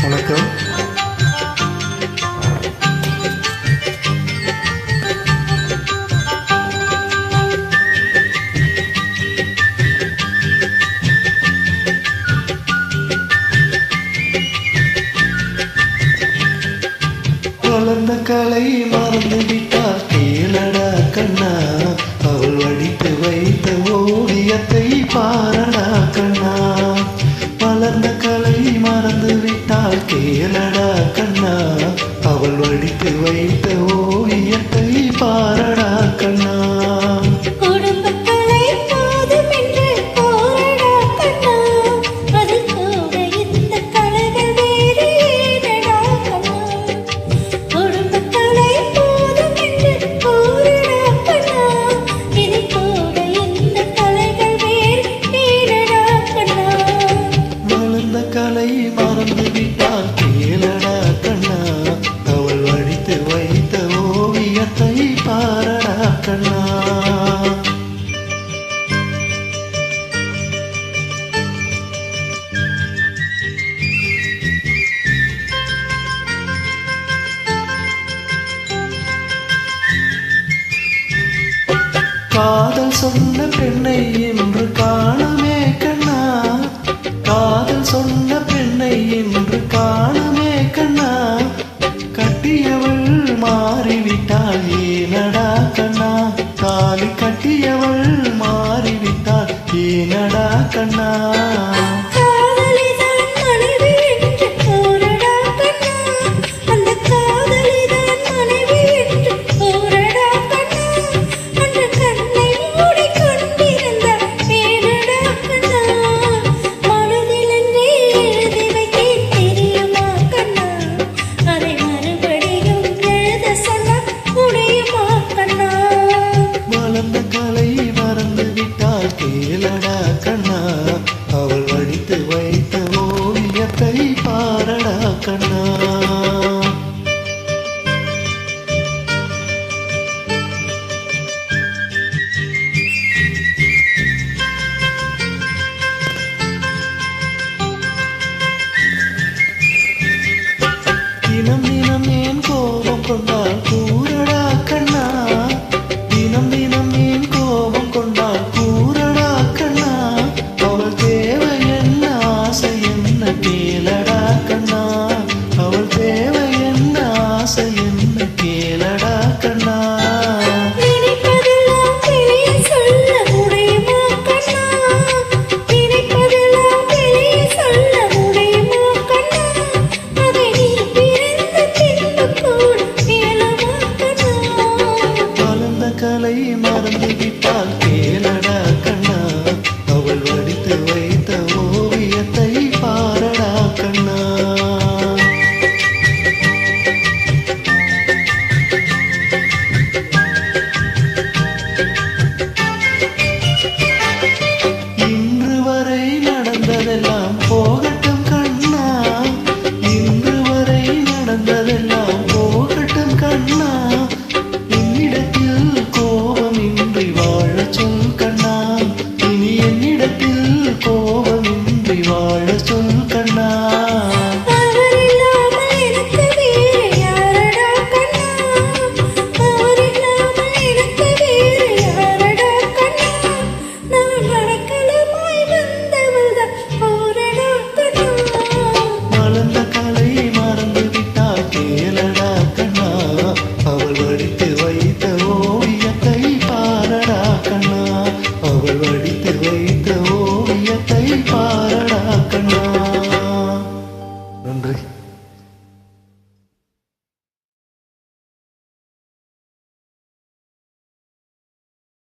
வணக்கம். வளர்ந்த கலை மறந்து விட்டார் கேளடா கண்ணா, அவள் வடித்து வைத்த ஓவியத்தை பாரடா கண்ணா. வளர்ந்த கலை மறந்து விட்டால் கேளடா கண்ணா, அவள் வடித்து வைத்த ஓவியத்தை பாரடா கண்ணா. கலை மறந்து விட்டால் கேளடா கண்ணா, அவள் வடித்து வைத்த ஓவியத்தை பாரடா கண்ணா. காதல் சொன்ன பெண்ணை என்று காணுமே கண்ணா, காதல் சொன்ன பெண்ணை என்று காணுமே கண்ணா. கட்டியவள் மாறிவிட்டாள் ஏனடா கண்ணா, தாலி கட்டியவள் மாறிவிட்டாள் ஏனடா கண்ணா. கேளடா கண்ணா, அவள் வடித்து வைத்த ஓவியத்தை பாரடா கண்ணா. தினம் தினம் ஏன் கோபம் கொண்டால் கூறடா கண்ணா, தினம் தினம் ஏன் கோபம் கொண்டால் கூறடா கண்ணா. அவள் தேவை என்ன ஆசை என்ன கேளடா கண்ணா, அவள் தேவை என்ன ஆசை என்ன கேளடா கண்ணா. கலை மறந்து விட்டால் கேளடா கண்ணா, அவள் வடித்து வைத்த ஓவியத்தை பாரடா கண்ணா. இன்று வரை நடந்ததெல்லாம் போகட்டும் கண்ணா, இன்று வரை நடந்ததெல்லாம் போகட்டும் கண்ணா. கோபமின்றி வாழ சொல் கண்ணா. வளர்ந்த கலை மறந்து விட்டால் கேளடா கண்ணா, அவள் வடித்து வைத்த ஓவியத்தை பாரடா கண்ணா, அவள் வடித்து வைத்த ஓவியத்தை பாரடா.